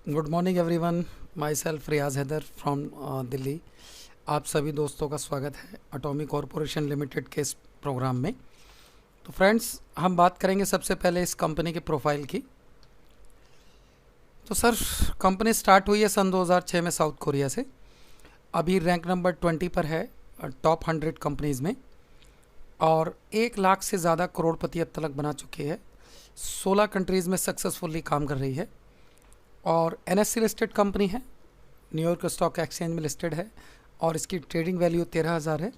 Good morning everyone. Myself Riyaz Haider from Delhi. आप सभी दोस्तों का स्वागत है एटॉमिक कॉरपोरेशन लिमिटेड के इस प्रोग्राम में। तो फ्रेंड्स, हम बात करेंगे सबसे पहले इस कंपनी के प्रोफाइल की। तो सर, कंपनी स्टार्ट हुई है सन 2006 में साउथ कोरिया से। अभी रैंक नंबर 20 पर है टॉप 100 कंपनीज़ में, और 1 लाख से ज़्यादा करोड़पति अब तक बना चुकी है। 16 कंट्रीज़ में सक्सेसफुली काम कर रही है और NSE लिस्टेड कंपनी है, न्यूयॉर्क स्टॉक एक्सचेंज में लिस्टेड है और इसकी ट्रेडिंग वैल्यू 13,000 है।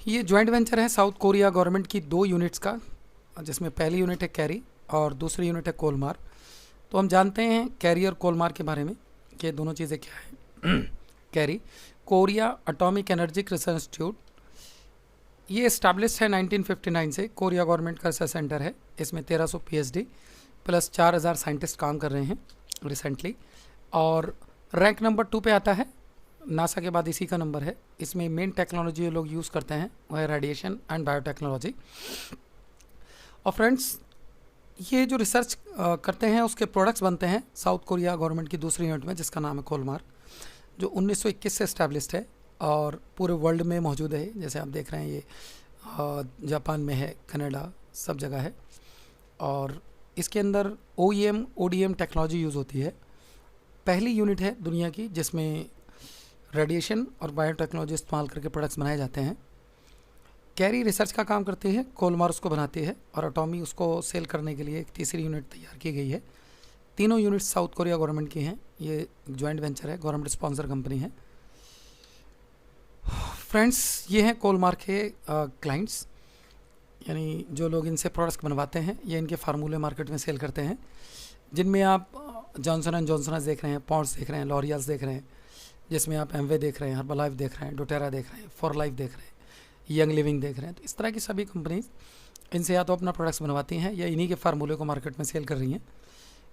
ये जॉइंट वेंचर है साउथ कोरिया गवर्नमेंट की 2 यूनिट्स का, जिसमें पहली यूनिट है कैरी और दूसरी यूनिट है कोलमार। तो हम जानते हैं कैरी और कोलमार के बारे में कि दोनों चीज़ें क्या है। Carry Korea atomic energy research institute, ये इस्टेब्लिश है 1959 से। कोरिया गवर्नमेंट का रिसर्च सेंटर है। इसमें 1300 PhD प्लस 4,000 साइंटिस्ट काम कर रहे हैं रिसेंटली। और रैंक नंबर 2 पे आता है, नासा के बाद इसी का नंबर है। इसमें मेन टेक्नोलॉजी लोग यूज़ करते हैं वह है रेडिएशन एंड बायोटेक्नोलॉजी। और फ्रेंड्स, ये जो रिसर्च करते हैं उसके प्रोडक्ट्स बनते हैं साउथ कोरिया गवर्नमेंट की दूसरी यूनिट में, जिसका नाम है कोलमार, जो 1921 से इस्टेब्लिश्ड है और पूरे वर्ल्ड में मौजूद है। जैसे आप देख रहे हैं, ये जापान में है, कनाडा, सब जगह है। और इसके अंदर OEM ODM टेक्नोलॉजी यूज़ होती है। पहली यूनिट है दुनिया की जिसमें रेडिएशन और बायोटेक्नोलॉजी इस्तेमाल करके प्रोडक्ट्स बनाए जाते हैं। कैरी रिसर्च का काम करती है, कोलमार उसको बनाती है और एटॉमी उसको सेल करने के लिए एक तीसरी यूनिट तैयार की गई है। तीनों यूनिट्स साउथ कोरिया गवर्नमेंट की हैं। ये जॉइंट वेंचर है, गवर्नमेंट स्पॉन्सर कंपनी है। फ्रेंड्स, ये हैं कोलमार के क्लाइंट्स, यानी जो लोग इनसे प्रोडक्ट्स बनवाते हैं। ये इनके फार्मूले मार्केट में सेल करते हैं, जिनमें आप जॉनसन एंड जॉनसन देख रहे हैं, पॉन्ड्स देख रहे हैं, लॉरियल्स देख रहे हैं, जिसमें आप एमवे देख रहे हैं, हर्बलाइफ देख रहे हैं, डोटेरा देख रहे हैं, फॉर लाइफ देख रहे हैं, यंग लिविंग देख रहे हैं। तो इस तरह की सभी कंपनीज इनसे या तो अपना प्रोडक्ट्स बनवाती हैं या इन्हीं के फार्मूले को मार्केट में सेल कर रही हैं,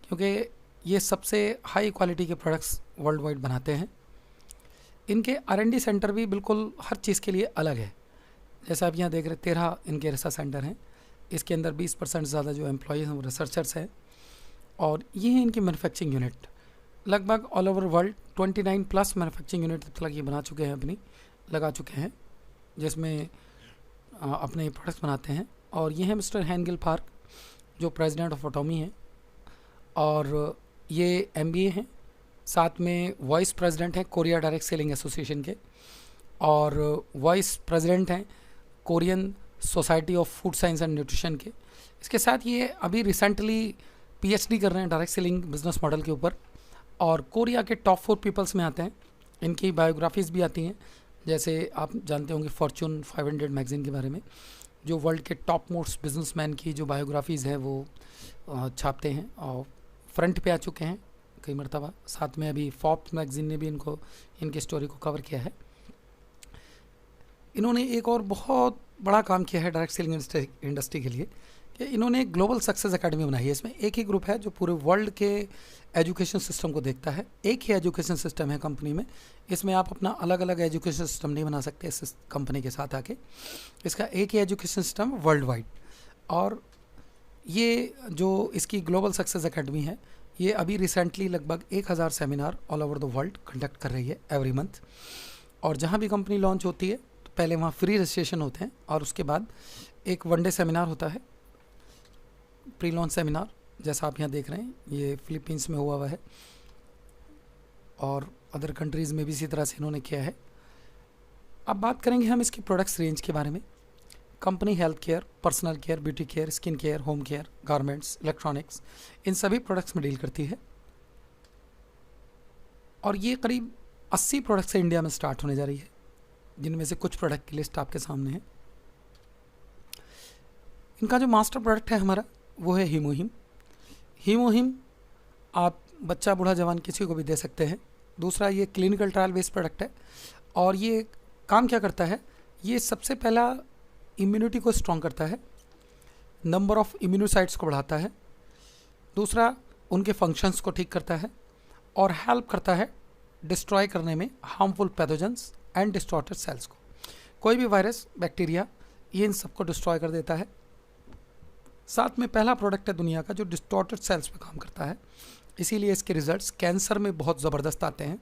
क्योंकि ये सबसे हाई क्वालिटी के प्रोडक्ट्स वर्ल्ड वाइड बनाते हैं। इनके R&D सेंटर भी बिल्कुल हर चीज़ के लिए अलग है। जैसा आप यहाँ देख रहे हैं, 13 इनके रिसर्च सेंटर हैं। इसके अंदर 20% ज़्यादा जो एम्प्लॉयज़ हैं वो रिसर्चर्स हैं। और ये है इनकी मैन्युफैक्चरिंग यूनिट। लगभग all over world 29 plus manufacturing unit अब तक ये बना चुके हैं, अपनी लगा चुके हैं, जिसमें अपने प्रोडक्ट्स बनाते हैं। और ये है मिस्टर हैंगिल पार्क, जो प्रेसिडेंट ऑफ एटॉमी हैं, और ये MBA हैं, साथ में वाइस प्रेसिडेंट हैं कोरिया डायरेक्ट सेलिंग एसोसिएशन के, और वाइस प्रेसिडेंट हैं Korean society of food science and nutrition के। इसके साथ ये अभी रिसेंटली PhD कर रहे हैं डायरेक्ट सेलिंग बिजनेस मॉडल के ऊपर, और कोरिया के टॉप 4 पीपल्स में आते हैं। इनकी बायोग्राफीज़ भी आती हैं, जैसे आप जानते होंगे फॉर्चून 500 मैगजीन के बारे में, जो वर्ल्ड के टॉप मोस्ट बिजनेसमैन की जो बायोग्राफीज़ हैं वो छापते हैं और फ्रंट पे आ चुके हैं कई मरतबा। साथ में अभी फोर्ब्स मैगजीन ने भी इनकी स्टोरी को कवर किया है। इन्होंने एक और बहुत बड़ा काम किया है डायरेक्ट सेलिंग इंडस्ट्री के लिए, कि इन्होंने एक ग्लोबल सक्सेस एकेडमी बनाई है। इसमें एक ही ग्रुप है जो पूरे वर्ल्ड के एजुकेशन सिस्टम को देखता है। एक ही एजुकेशन सिस्टम है कंपनी में। इसमें आप अपना अलग अलग एजुकेशन सिस्टम नहीं बना सकते इस कंपनी के साथ आके। इसका एक ही एजुकेशन सिस्टम वर्ल्ड वाइड। और ये जो इसकी ग्लोबल सक्सेस एकेडमी है, ये अभी रिसेंटली लगभग 1000 seminar all over the world conduct कर रही है एवरी मंथ। और जहाँ भी कंपनी लॉन्च होती है तो पहले वहाँ फ्री रजिस्ट्रेशन होते हैं, और उसके बाद एक 1 डे सेमिनार होता है, प्री लॉन्च सेमिनार, जैसा आप यहाँ देख रहे हैं। ये फिलीपींस में हुआ है और अदर कंट्रीज़ में भी इसी तरह से इन्होंने किया है। अब बात करेंगे हम इसकी प्रोडक्ट्स रेंज के बारे में। Company health care, personal care, beauty care, skin care, home care, garments, electronics, इन सभी प्रोडक्ट्स में डील करती है। और ये करीब 80 प्रोडक्ट से इंडिया में स्टार्ट होने जा रही है, जिनमें से कुछ प्रोडक्ट की लिस्ट आपके सामने है। इनका जो मास्टर प्रोडक्ट है हमारा, वो है हीमोहिम। हीमोहिम आप बच्चा बूढ़ा जवान किसी को भी दे सकते हैं। दूसरा, ये क्लिनिकल ट्रायल बेस्ड प्रोडक्ट है। और ये काम क्या करता है, ये सबसे पहला इम्यूनिटी को स्ट्रॉन्ग करता है, नंबर ऑफ इम्यूनोसाइट्स को बढ़ाता है। दूसरा, उनके फंक्शंस को ठीक करता है और हेल्प करता है डिस्ट्रॉय करने में harmful pathogens and distorted cells को। कोई भी वायरस, बैक्टीरिया, ये इन सबको डिस्ट्रॉय कर देता है। साथ में पहला प्रोडक्ट है दुनिया का जो डिस्टॉर्टेड सेल्स पे काम करता है, इसीलिए इसके रिजल्ट्स कैंसर में बहुत ज़बरदस्त आते हैं।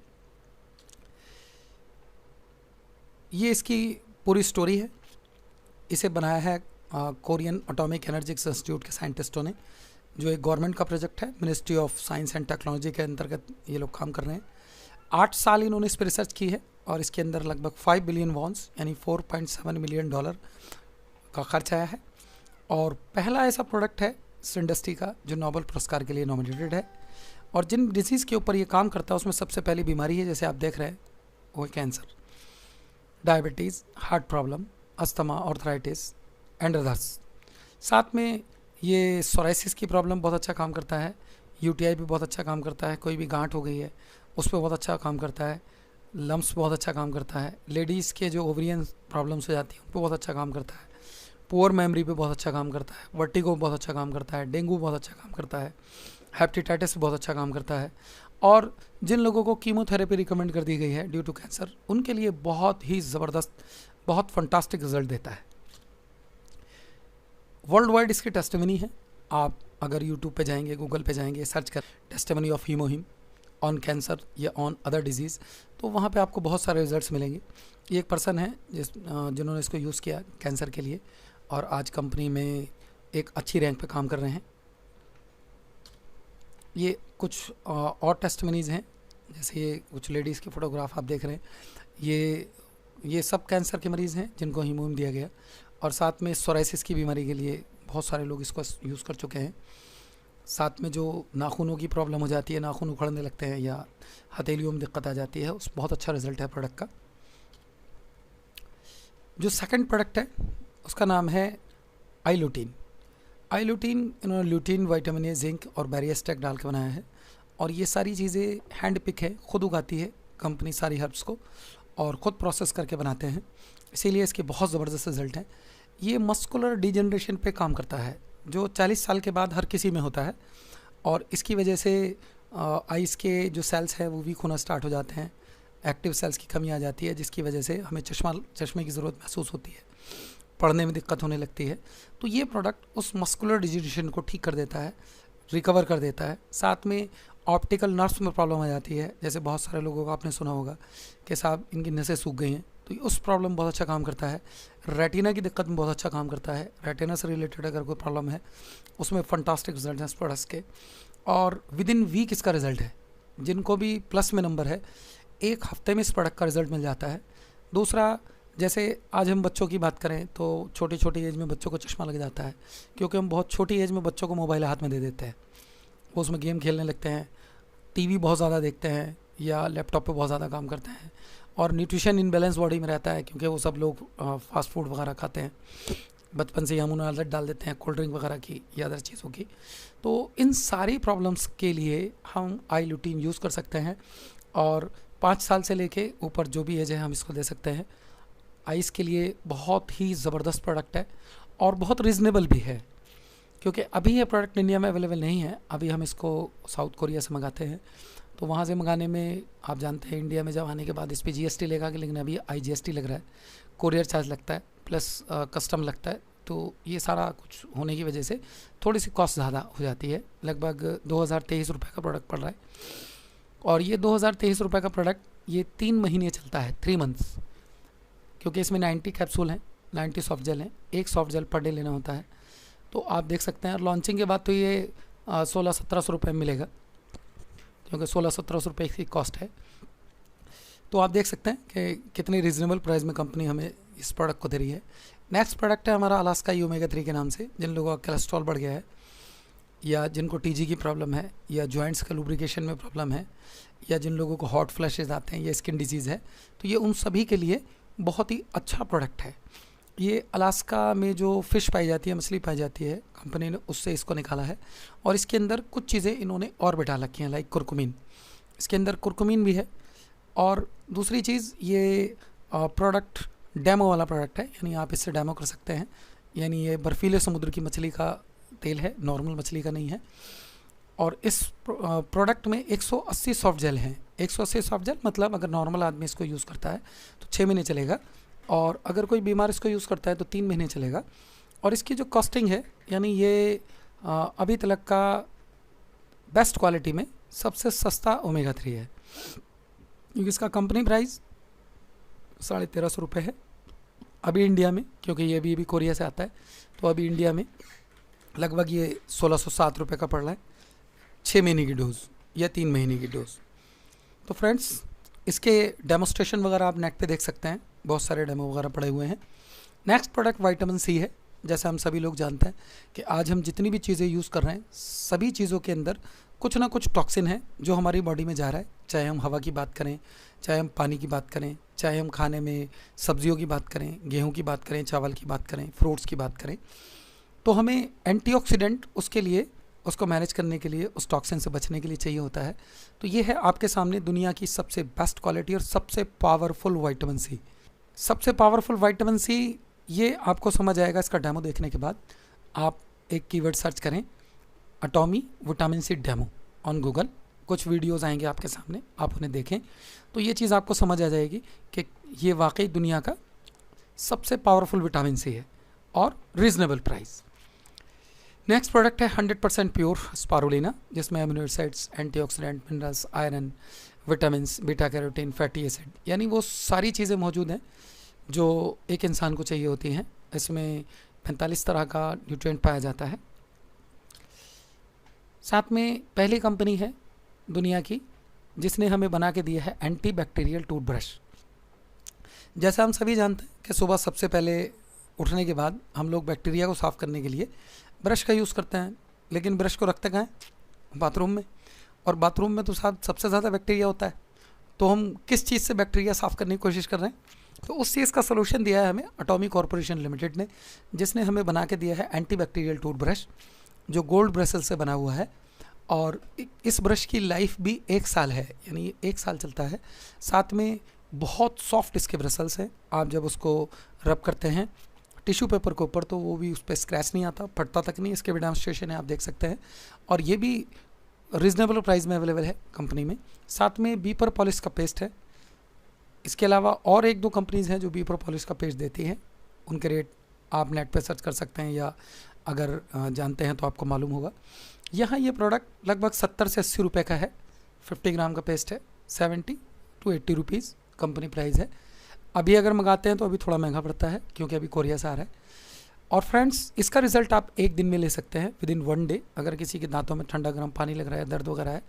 ये इसकी पूरी स्टोरी है। इसे बनाया है कोरियन एटॉमिक एनर्जी इंस्टीट्यूट के साइंटिस्टों ने, जो एक गवर्नमेंट का प्रोजेक्ट है, ministry of science and technology के अंतर्गत ये लोग काम कर रहे हैं। 8 साल इन्होंने इस पर रिसर्च की है और इसके अंदर लगभग 5 बिलियन वॉन्स यानी $4.7 मिलियन का खर्च आया है। और पहला ऐसा प्रोडक्ट है इस इंडस्ट्री का जो नोबेल पुरस्कार के लिए नॉमिनेटेड है। और जिन डिजीज़ के ऊपर ये काम करता है उसमें सबसे पहली बीमारी है, जैसे आप देख रहे हैं, वो है cancer, diabetes, heart problem, asthma, arthritis and others. साथ में ये सोराइसिस की प्रॉब्लम बहुत अच्छा काम करता है, यूटीआई भी बहुत अच्छा काम करता है, कोई भी गांठ हो गई है उस पर बहुत अच्छा काम करता है, लम्स बहुत अच्छा काम करता है, लेडीज़ के जो ओवरियन प्रॉब्लम्स हो जाती हैं उन पर बहुत अच्छा काम करता है, पुअर मेमोरी पे बहुत अच्छा काम करता है, वर्टिगो बहुत अच्छा काम करता है, डेंगू बहुत अच्छा काम करता है, हेपेटाइटिस बहुत अच्छा काम करता है। और जिन लोगों को कीमोथेरेपी रिकमेंड कर दी गई है ड्यू टू कैंसर, उनके लिए बहुत ही ज़बरदस्त, बहुत फंटास्टिक रिजल्ट देता है। वर्ल्ड वाइड इसकी टेस्टिमनी है। आप अगर यूट्यूब पे जाएंगे, गूगल पे जाएंगे, सर्च कर टेस्टिमनी ऑफ हीमोहिम ऑन कैंसर या ऑन अदर डिजीज़, तो वहाँ पे आपको बहुत सारे रिजल्ट्स मिलेंगे। ये एक पर्सन है जिन्होंने इसको यूज़ किया कैंसर के लिए और आज कंपनी में एक अच्छी रैंक पे काम कर रहे हैं। ये कुछ और टेस्टिमनीज़ हैं, जैसे ये कुछ लेडीज़ के फोटोग्राफ आप देख रहे हैं। ये सब कैंसर के मरीज़ हैं जिनको हीमोहिम दिया गया। और साथ में सोराइसिस की बीमारी के लिए बहुत सारे लोग इसको यूज़ कर चुके हैं। साथ में जो नाखूनों की प्रॉब्लम हो जाती है, नाखून उखड़ने लगते हैं या हथेलियों में दिक्कत आ जाती है, उस बहुत अच्छा रिजल्ट है प्रोडक्ट का। जो सेकंड प्रोडक्ट है उसका नाम है आईल्यूटीन। आईल्यूटीन इन्होंने ल्यूटीन, विटामिन ए, जिंक और बैरियस्टेक डाल के बनाया है। और ये सारी चीज़ें हैंड पिक है, खुद उगाती है कंपनी सारी हर्ब्स को और ख़ुद प्रोसेस करके बनाते हैं, इसीलिए इसके बहुत ज़बरदस्त रिजल्ट हैं। ये मस्कुलर डिजनरेशन पे काम करता है जो 40 साल के बाद हर किसी में होता है और इसकी वजह से आइज़ के जो सेल्स हैं वो वीक होना स्टार्ट हो जाते हैं, एक्टिव सेल्स की कमी आ जाती है, जिसकी वजह से हमें चश्मे की ज़रूरत महसूस होती है, पढ़ने में दिक्कत होने लगती है। तो ये प्रोडक्ट उस मस्कुलर डिजनरेशन को ठीक कर देता है, रिकवर कर देता है। साथ में ऑप्टिकल नर्व्स में प्रॉब्लम आ जाती है, जैसे बहुत सारे लोगों को आपने सुना होगा कि साहब इनकी नसें सूख गई हैं, तो उस प्रॉब्लम बहुत अच्छा काम करता है। रेटिना की दिक्कत में बहुत अच्छा काम करता है, रेटिना से रिलेटेड अगर कोई प्रॉब्लम है उसमें फंटास्टिक रिजल्ट हैं इस प्रोडक्ट्स के। और विद इन वीक इसका रिजल्ट है, जिनको भी प्लस में नंबर है 1 हफ्ते में इस प्रोडक्ट का रिजल्ट मिल जाता है। दूसरा, जैसे आज हम बच्चों की बात करें तो छोटी छोटी एज में बच्चों को चश्मा लग जाता है, क्योंकि हम बहुत छोटी एज में बच्चों को मोबाइल हाथ में दे देते हैं, वो उसमें गेम खेलने लगते हैं, टीवी बहुत ज़्यादा देखते हैं या लैपटॉप पे बहुत ज़्यादा काम करते हैं। और न्यूट्रिशन इनबैलेंस बॉडी में रहता है, क्योंकि वो सब लोग फास्ट फूड वगैरह खाते हैं, बचपन से ही हम उन्हें आदत डाल देते हैं कोल्ड ड्रिंक वगैरह की या अदर चीज़ों की। तो इन सारी प्रॉब्लम्स के लिए हम आईल्यूटीन यूज़ कर सकते हैं और 5 साल से लेके ऊपर जो भी एज है हम इसको दे सकते हैं। आइस के लिए बहुत ही ज़बरदस्त प्रोडक्ट है और बहुत रीज़नेबल भी है, क्योंकि अभी ये प्रोडक्ट इंडिया में अवेलेबल नहीं है। अभी हम इसको साउथ कोरिया से मंगाते हैं, तो वहाँ से मंगाने में आप जानते हैं इंडिया में जब आने के बाद इस पर जीएसटी लेगा, लेकिन अभी IGST लग रहा है, कोरियर चार्ज लगता है प्लस कस्टम लगता है। तो ये सारा कुछ होने की वजह से थोड़ी सी कॉस्ट ज़्यादा हो जाती है, लगभग 2023 रुपये का प्रोडक्ट पड़ रहा है। और ये 2023 रुपये का प्रोडक्ट ये 3 महीने चलता है, 3 मंथ्स, क्योंकि इसमें 90 कैप्सूल हैं, 90 सॉफ्ट जेल हैं, एक सॉफ्ट जेल पर डे लेना होता है। तो आप देख सकते हैं लॉन्चिंग के बाद तो ये 1600-1700 रुपये में मिलेगा, क्योंकि 1600-1700 रुपये की कॉस्ट है। तो आप देख सकते हैं कि कितनी रीज़नेबल प्राइस में कंपनी हमें इस प्रोडक्ट को दे रही है। नेक्स्ट प्रोडक्ट है हमारा अलास्का ओमेगा 3 के नाम से। जिन लोगों का कोलेस्ट्रॉल बढ़ गया है या जिनको TG की प्रॉब्लम है या जॉइंट्स का लुब्रिकेशन में प्रॉब्लम है या जिन लोगों को हॉट फ्लैशेज आते हैं या स्किन डिजीज़ है, तो ये उन सभी के लिए बहुत ही अच्छा प्रोडक्ट है। ये अलास्का में जो फ़िश पाई जाती है, मछली पाई जाती है, कंपनी ने उससे इसको निकाला है और इसके अंदर कुछ चीज़ें इन्होंने और बैठा रखी हैं, लाइक कुरकुमीन। इसके अंदर कुरकुमीन भी है। और दूसरी चीज़, ये प्रोडक्ट डेमो वाला प्रोडक्ट है, यानी आप इससे डेमो कर सकते हैं। यानी ये बर्फीले समुद्र की मछली का तेल है, नॉर्मल मछली का नहीं है। और इस प्रोडक्ट में 180 सॉफ्ट जेल हैं। 180 सॉफ्ट जेल मतलब अगर नॉर्मल आदमी इसको यूज़ करता है तो 6 महीने चलेगा, और अगर कोई बीमार इसको यूज़ करता है तो 3 महीने चलेगा। और इसकी जो कॉस्टिंग है, यानी ये अभी तक का बेस्ट क्वालिटी में सबसे सस्ता ओमेगा 3 है, क्योंकि इसका कंपनी प्राइस 1350 रुपये है अभी इंडिया में, क्योंकि ये भी कोरिया से आता है। तो अभी इंडिया में लगभग ये 1607 रुपये का पड़ रहा है 6 महीने की डोज या 3 महीने की डोज। तो फ्रेंड्स, इसके डेमोस्ट्रेशन वगैरह आप नेट पे देख सकते हैं, बहुत सारे डेमो वगैरह पड़े हुए हैं। नेक्स्ट प्रोडक्ट विटामिन सी है। जैसे हम सभी लोग जानते हैं कि आज हम जितनी भी चीज़ें यूज़ कर रहे हैं, सभी चीज़ों के अंदर कुछ ना कुछ टॉक्सिन है जो हमारी बॉडी में जा रहा है। चाहे हम हवा की बात करें, चाहे हम पानी की बात करें, चाहे हम खाने में सब्जियों की बात करें, गेहूं की बात करें, चावल की बात करें, फ्रूट्स की बात करें, तो हमें एंटीऑक्सीडेंट उसके लिए, उसको मैनेज करने के लिए, उस टॉक्सिन से बचने के लिए चाहिए होता है। तो ये है आपके सामने दुनिया की सबसे बेस्ट क्वालिटी और सबसे पावरफुल विटामिन सी। सबसे पावरफुल विटामिन सी ये आपको समझ आएगा इसका डेमो देखने के बाद। आप एक कीवर्ड सर्च करें Atomy vitamin C demo on Google, कुछ वीडियोस आएंगे आपके सामने, आप उन्हें देखें तो ये चीज़ आपको समझ आ जाएगी कि ये वाकई दुनिया का सबसे पावरफुल विटामिन सी है और रीजनेबल प्राइस। नेक्स्ट प्रोडक्ट है 100% प्योर स्पारुलिना, जिसमें amino acids, antioxidant, minerals, iron, vitamin, beta carotene, fatty acid, यानी वो सारी चीज़ें मौजूद हैं जो एक इंसान को चाहिए होती हैं। इसमें 45 तरह का न्यूट्रिएंट पाया जाता है। साथ में पहली कंपनी है दुनिया की जिसने हमें बना के दिया है एंटी बैक्टीरियल टूथब्रश। जैसा हम सभी जानते हैं कि सुबह सबसे पहले उठने के बाद हम लोग बैक्टीरिया को साफ़ करने के लिए ब्रश का यूज़ करते हैं, लेकिन ब्रश को रखते कहाँ हैं? बाथरूम में। और बाथरूम में तो साथ सबसे ज़्यादा बैक्टीरिया होता है, तो हम किस चीज़ से बैक्टीरिया साफ़ करने की कोशिश कर रहे हैं? तो उस चीज़ का सलूशन दिया है हमें एटॉमी कॉरपोरेशन लिमिटेड ने, जिसने हमें बना के दिया है एंटी बैक्टीरियल टूथब्रश जो गोल्ड ब्रसल से बना हुआ है। और इस ब्रश की लाइफ भी 1 साल है, यानी ये 1 साल चलता है। साथ में बहुत सॉफ्ट इसके ब्रसल्स हैं, आप जब उसको रब करते हैं टिश्यू पेपर के ऊपर तो वो भी उस पर स्क्रैच नहीं आता, फटता तक नहीं। इसके भी डेमोंस्ट्रेशन है, आप देख सकते हैं। और ये भी रीज़नेबल प्राइस में अवेलेबल है कंपनी में। साथ में बीपर पॉलिश का पेस्ट है। इसके अलावा और 1-2 कंपनीज़ हैं जो बीपर पॉलिश का पेस्ट देती हैं, उनके रेट आप नेट पर सर्च कर सकते हैं या अगर जानते हैं तो आपको मालूम होगा। यहाँ ये प्रोडक्ट लगभग 70 से 80 रुपये का है। 50 ग्राम का पेस्ट है, 70 to 80 रुपीज़ कंपनी प्राइस है। अभी अगर मंगाते हैं तो अभी थोड़ा महंगा पड़ता है क्योंकि अभी कोरिया से आ रहा है। और फ्रेंड्स, इसका रिज़ल्ट आप 1 दिन में ले सकते हैं, विदिन 1 डे। अगर किसी के दांतों में ठंडा गर्म पानी लग रहा है, दर्द वगैरह है,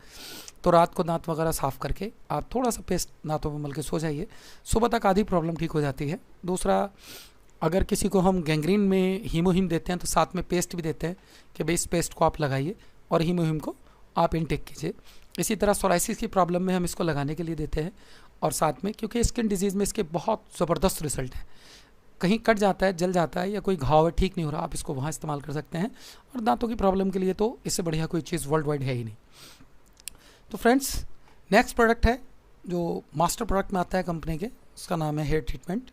तो रात को दांत वगैरह साफ़ करके आप थोड़ा सा पेस्ट दांतों में मल के सो जाइए, सुबह तक आधी प्रॉब्लम ठीक हो जाती है। दूसरा, अगर किसी को हम गैंग्रीन में हीमोहिम देते हैं तो साथ में पेस्ट भी देते हैं कि भाई इस पेस्ट को आप लगाइए और हीमोहिम को आप इनटेक कीजिए। इसी तरह सोराइसिस की प्रॉब्लम में हम इसको लगाने के लिए देते हैं। और साथ में क्योंकि स्किन डिजीज़ में इसके बहुत ज़बरदस्त रिजल्ट है, कहीं कट जाता है, जल जाता है या कोई घाव है ठीक नहीं हो रहा, आप इसको वहाँ इस्तेमाल कर सकते हैं। और दांतों की प्रॉब्लम के लिए तो इससे बढ़िया कोई चीज़ वर्ल्ड वाइड है ही नहीं। तो फ्रेंड्स, नेक्स्ट प्रोडक्ट है जो मास्टर प्रोडक्ट में आता है कंपनी के, उसका नाम है हेयर ट्रीटमेंट।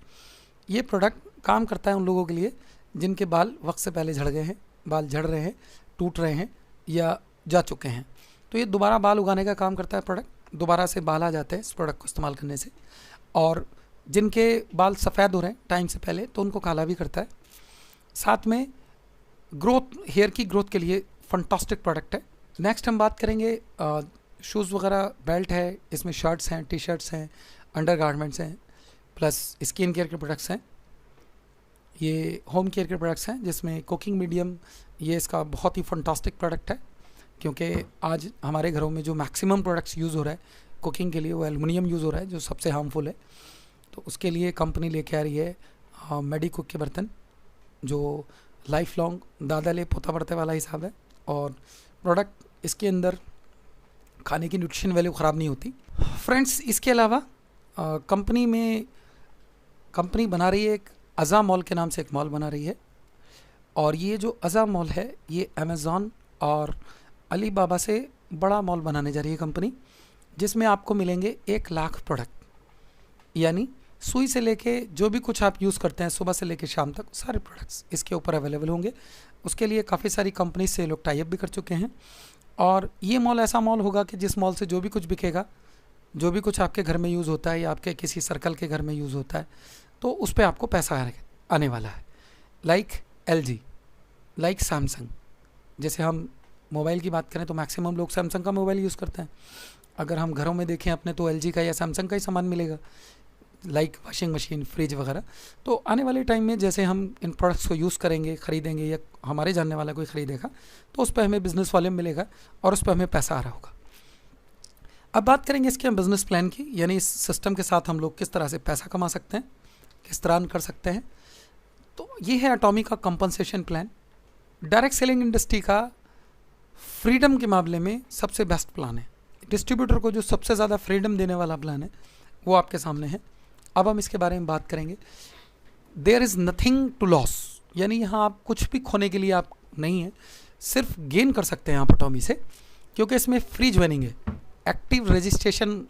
ये प्रोडक्ट काम करता है उन लोगों के लिए जिनके बाल वक्त से पहले झड़ गए हैं, बाल झड़ रहे हैं, टूट रहे हैं या जा चुके हैं। तो ये दोबारा बाल उगाने का काम करता है प्रोडक्ट, दोबारा से बाल आ जाते हैं इस प्रोडक्ट को इस्तेमाल करने से। और जिनके बाल सफ़ेद हो रहे हैं टाइम से पहले तो उनको काला भी करता है। साथ में ग्रोथ, हेयर की ग्रोथ के लिए फंटास्टिक प्रोडक्ट है। नेक्स्ट हम बात करेंगे शूज़ वगैरह, बेल्ट है, इसमें शर्ट्स हैं, टी शर्ट्स हैं, अंडर गारमेंट्स हैं, प्लस स्किन केयर के प्रोडक्ट्स हैं। ये होम केयर के प्रोडक्ट्स हैं जिसमें कुकिंग मीडियम, ये इसका बहुत ही फंटास्टिक प्रोडक्ट है क्योंकि आज हमारे घरों में जो मैक्सिमम प्रोडक्ट्स यूज़ हो रहा है कुकिंग के लिए वो एल्युमिनियम यूज़ हो रहा है जो सबसे हार्मफुल है। तो उसके लिए कंपनी लेके आ रही है मेडिकुक के बर्तन जो लाइफ लॉन्ग दादा ले पोता पड़ते वाला हिसाब है। और प्रोडक्ट इसके अंदर खाने की न्यूट्रिशन वैल्यू ख़राब नहीं होती। फ्रेंड्स, इसके अलावा कंपनी बना रही है एक अज़ा मॉल के नाम से एक मॉल बना रही है। और ये जो अज़ा मॉल है ये अमेज़ॉन और अली बाबा से बड़ा मॉल बनाने जा रही है कंपनी, जिसमें आपको मिलेंगे 1 लाख प्रोडक्ट, यानी सुई से लेके जो भी कुछ आप यूज़ करते हैं सुबह से लेके शाम तक सारे प्रोडक्ट्स इसके ऊपर अवेलेबल होंगे। उसके लिए काफ़ी सारी कंपनी से लोग टाई अप भी कर चुके हैं। और ये मॉल ऐसा मॉल होगा कि जिस मॉल से जो भी कुछ बिकेगा, जो भी कुछ आपके घर में यूज़ होता है या आपके किसी सर्कल के घर में यूज़ होता है, तो उस पर आपको पैसा आने वाला है। लाइक LG, लाइक सैमसंग, जैसे हम मोबाइल की बात करें तो मैक्सिमम लोग सैमसंग का मोबाइल यूज़ करते हैं। अगर हम घरों में देखें अपने तो एलजी का या सैमसंग का ही सामान मिलेगा, लाइक वॉशिंग मशीन, फ्रिज वगैरह। तो आने वाले टाइम में जैसे हम इन प्रोडक्ट्स को यूज़ करेंगे, ख़रीदेंगे या हमारे जानने वाला कोई ख़रीदेगा तो उस पर हमें बिज़नेस वॉल्यूम मिलेगा और उस पर हमें पैसा आ रहा होगा। अब बात करेंगे इसके हम बिज़नेस प्लान की, यानी इस सिस्टम के साथ हम लोग किस तरह से पैसा कमा सकते हैं, किस तरह कर सकते हैं। तो ये है एटॉमी का compensation plan. Direct selling industry का फ्रीडम के मामले में सबसे बेस्ट प्लान है। डिस्ट्रीब्यूटर को जो सबसे ज़्यादा फ्रीडम देने वाला प्लान है वो आपके सामने है। अब हम इसके बारे में बात करेंगे। There is nothing to loss, यानी यहाँ आप कुछ भी खोने के लिए आप नहीं है, सिर्फ गेन कर सकते हैं आप एटॉमी से, क्योंकि इसमें फ्री ज्वाइनिंग है। एक्टिव रजिस्ट्रेशन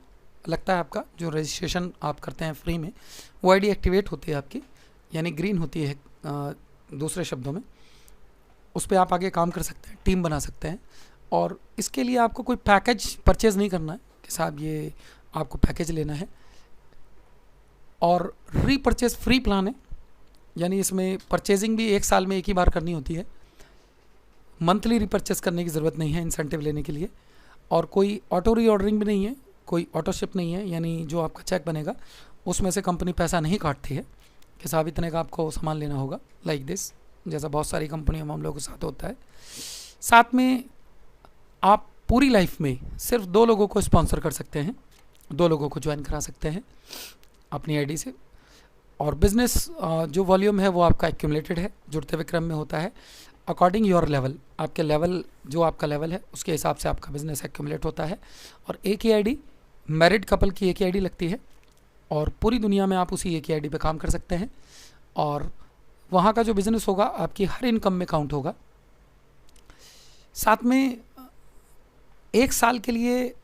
लगता है आपका, जो रजिस्ट्रेशन आप करते हैं फ्री में, वो आईडी एक्टिवेट होती है आपकी, यानी ग्रीन होती है दूसरे शब्दों में। उस पर आप आगे काम कर सकते हैं, टीम बना सकते हैं। और इसके लिए आपको कोई पैकेज परचेज़ नहीं करना है कि साहब ये आपको पैकेज लेना है। और रीपरचेज फ्री प्लान है, यानी इसमें परचेजिंग भी 1 साल में एक ही बार करनी होती है। मंथली रीपरचेज करने की ज़रूरत नहीं है इंसेंटिव लेने के लिए। और कोई ऑटो री ऑर्डरिंग भी नहीं है, कोई ऑटो शिप नहीं है, यानी जो आपका चेक बनेगा उसमें से कंपनी पैसा नहीं काटती है कि साहब इतने का आपको सामान लेना होगा, लाइक दिस, जैसा बहुत सारी कंपनियों में हम लोगों के साथ होता है। साथ में आप पूरी लाइफ में सिर्फ 2 लोगों को स्पॉन्सर कर सकते हैं, 2 लोगों को ज्वाइन करा सकते हैं अपनी आईडी से। और बिज़नेस जो वॉल्यूम है वो आपका एक्यूमुलेटेड है, जुड़ते हुए क्रम में होता है। अकॉर्डिंग योर लेवल, आपके लेवल, जो आपका लेवल है उसके हिसाब से आपका बिज़नेस एक्यूमुलेट होता है। और एक ही आईडी, मैरिड कपल की एक ही आईडी लगती है और पूरी दुनिया में आप उसी एक ही आईडी पे काम कर सकते हैं। और वहाँ का जो बिज़नेस होगा आपकी हर इनकम में काउंट होगा। साथ में 1 साल के लिए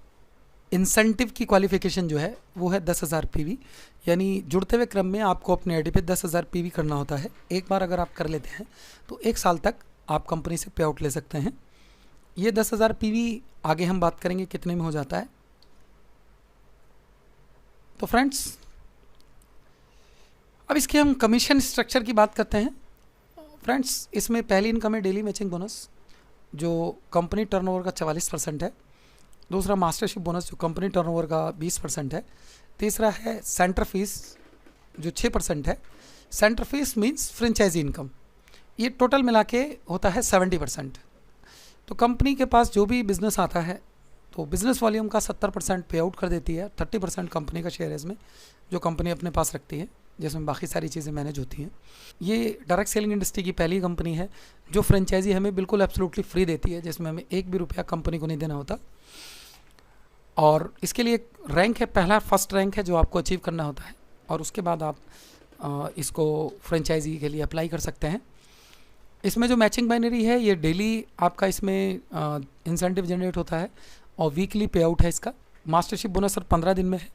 इंसेंटिव की क्वालिफिकेशन जो है वो है 10,000 पीवी, यानी जुड़ते हुए क्रम में आपको अपने आईडी पे 10,000 पीवी करना होता है। एक बार अगर आप कर लेते हैं तो 1 साल तक आप कंपनी से पे आउट ले सकते हैं। ये 10,000 पीवी आगे हम बात करेंगे कितने में हो जाता है। तो फ्रेंड्स, अब इसके हम कमीशन स्ट्रक्चर की बात करते हैं। फ्रेंड्स, इसमें पहली इनकम है डेली मैचिंग बोनस, जो कंपनी टर्नओवर का 44% है। दूसरा मास्टरशिप बोनस, जो कंपनी टर्नओवर का 20% है। तीसरा है सेंटर फीस, जो 6% है। Centre fees means franchise income, ये टोटल मिला के होता है 70%। तो कंपनी के पास जो भी बिज़नेस आता है तो बिज़नेस वॉल्यूम का 70% पे आउट कर देती है, 30% कंपनी का शेयर है इसमें, जो कंपनी अपने पास रखती है, जिसमें बाकी सारी चीज़ें मैनेज होती हैं। ये डायरेक्ट सेलिंग इंडस्ट्री की पहली कंपनी है जो फ्रेंचाइजी हमें बिल्कुल एब्सोल्युटली फ्री देती है, जिसमें हमें 1 भी रुपया कंपनी को नहीं देना होता। और इसके लिए एक रैंक है, पहला फर्स्ट रैंक है जो आपको अचीव करना होता है, और उसके बाद आप इसको फ्रेंचाइजी के लिए अप्लाई कर सकते हैं। इसमें जो मैचिंग बाइनरी है ये डेली आपका इसमें इंसेंटिव जनरेट होता है और वीकली पे आउट है इसका। मास्टरशिप बोनस सर 15 दिन में है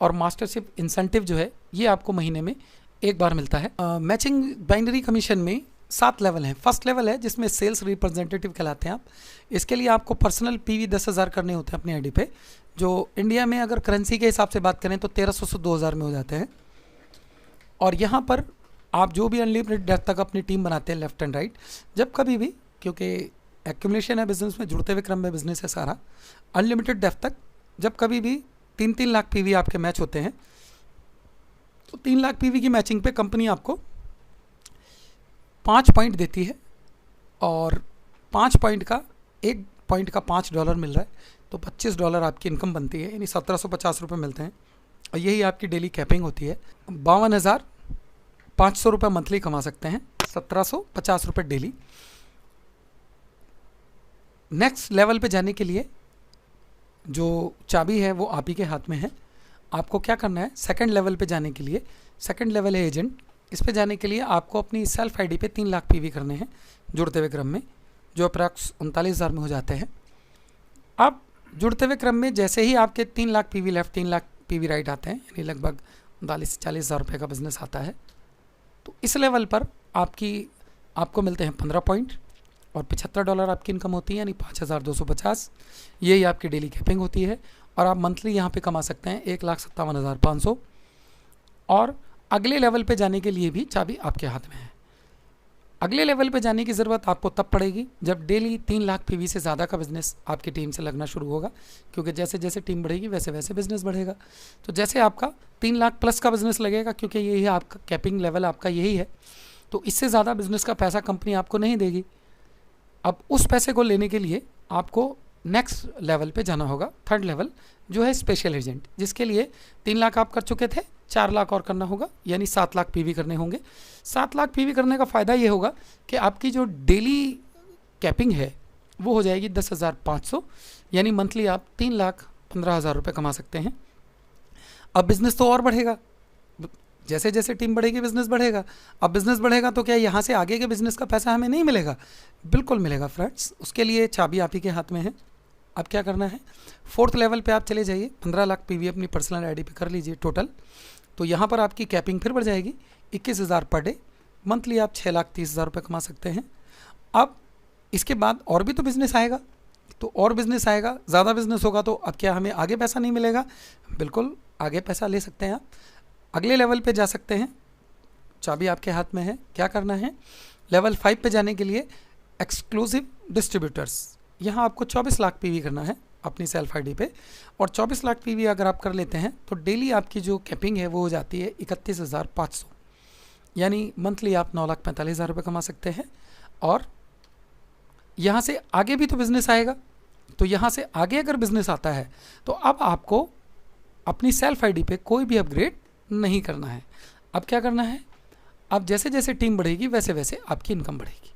और मास्टरशिप इंसेंटिव जो है ये आपको महीने में 1 बार मिलता है। मैचिंग बाइनरी कमीशन में 7 लेवल हैं। फर्स्ट लेवल है जिसमें सेल्स रिप्रेजेंटेटिव कहलाते हैं आप। इसके लिए आपको पर्सनल पीवी 10,000 करने होते हैं अपनी आईडी पे, जो इंडिया में अगर करेंसी के हिसाब से बात करें तो 1300 से 2000 में हो जाते हैं। और यहाँ पर आप जो भी अनलिमिटेड डेप्थ तक अपनी टीम बनाते हैं लेफ्ट एंड राइट, जब कभी भी, क्योंकि एक्यूमुलेशन है बिजनेस में, जुड़ते हुए क्रम में बिजनेस है सारा, अनलिमिटेड डेप्थ तक जब कभी भी 3-3 लाख पीवी आपके मैच होते हैं तो 3 लाख पीवी की मैचिंग पे कंपनी आपको 5 पॉइंट देती है और 5 पॉइंट का 1 पॉइंट का $5 मिल रहा है, तो $25 आपकी इनकम बनती है, यानी 1750 रुपये मिलते हैं। और यही आपकी डेली कैपिंग होती है। 52,500 रुपये मंथली कमा सकते हैं, 1750 रुपये डेली। नेक्स्ट लेवल पे जाने के लिए जो चाबी है वो आप ही के हाथ में है। आपको क्या करना है, सेकंड लेवल पे जाने के लिए, सेकंड लेवल है एजेंट, इस पे जाने के लिए आपको अपनी सेल्फ आईडी पे 3 लाख पीवी करने हैं जुड़ते हुए क्रम में, जो अप्रॉक्स 39,000 में हो जाते हैं। अब जुड़ते हुए क्रम में जैसे ही आपके 3 lakh PV left, 3 lakh PV right आते हैं, यानी लगभग 39-40,000 रुपये का बिजनेस आता है, तो इस लेवल पर आपको मिलते हैं 15 पॉइंट और $75 आपकी इनकम होती है, यानी 5,250। यही आपकी डेली कैपिंग होती है और आप मंथली यहाँ पे कमा सकते हैं 1,57,500। और अगले लेवल पे जाने के लिए भी चाबी आपके हाथ में है। अगले लेवल पे जाने की ज़रूरत आपको तब पड़ेगी जब डेली 3 लाख पीवी से ज़्यादा का बिजनेस आपकी टीम से लगना शुरू होगा, क्योंकि जैसे जैसे टीम बढ़ेगी वैसे वैसे बिजनेस बढ़ेगा। तो जैसे आपका 3 लाख प्लस का बिजनेस लगेगा, क्योंकि यही है आपका कैपिंग लेवल, आपका यही है, तो इससे ज़्यादा बिजनेस का पैसा कंपनी आपको नहीं देगी। अब उस पैसे को लेने के लिए आपको नेक्स्ट लेवल पे जाना होगा, थर्ड लेवल, जो है स्पेशल एजेंट, जिसके लिए 3 लाख आप कर चुके थे, 4 लाख और करना होगा, यानी 7 लाख पीवी करने होंगे। 7 लाख पीवी करने का फ़ायदा ये होगा कि आपकी जो डेली कैपिंग है वो हो जाएगी 10,500, यानी मंथली आप 3,15,000 रुपये कमा सकते हैं। अब बिज़नेस तो और बढ़ेगा, जैसे जैसे टीम बढ़ेगी बिज़नेस बढ़ेगा। अब बिज़नेस बढ़ेगा तो क्या यहाँ से आगे के बिज़नेस का पैसा हमें नहीं मिलेगा? बिल्कुल मिलेगा फ्रेंड्स। उसके लिए चाबी आप ही के हाथ में है। अब क्या करना है, 4th लेवल पे आप चले जाइए, 15 लाख पीवी अपनी पर्सनल आईडी पे कर लीजिए टोटल। तो यहाँ पर आपकी कैपिंग फिर बढ़ जाएगी 21,000 पर डे, मंथली आप 6,30,000 रुपये कमा सकते हैं। अब इसके बाद और भी तो बिज़नेस आएगा, तो और बिज़नेस आएगा, ज़्यादा बिज़नेस होगा, तो अब क्या हमें आगे पैसा नहीं मिलेगा? बिल्कुल आगे पैसा ले सकते हैं आप, अगले लेवल पे जा सकते हैं। चाबी आपके हाथ में है। क्या करना है, लेवल 5 पे जाने के लिए एक्सक्लूसिव डिस्ट्रीब्यूटर्स, यहाँ आपको 24 लाख पीवी करना है अपनी सेल्फ आईडी पे, और 24 लाख पीवी अगर आप कर लेते हैं तो डेली आपकी जो कैपिंग है वो हो जाती है 31,500, यानी मंथली आप 9,45,000 रुपये कमा सकते हैं। और यहाँ से आगे भी तो बिज़नेस आएगा, तो यहाँ से आगे अगर बिज़नेस आता है तो अब आपको अपनी सेल्फ आईडी पे कोई भी अपग्रेड नहीं करना है। अब क्या करना है, अब जैसे जैसे टीम बढ़ेगी वैसे वैसे आपकी इनकम बढ़ेगी।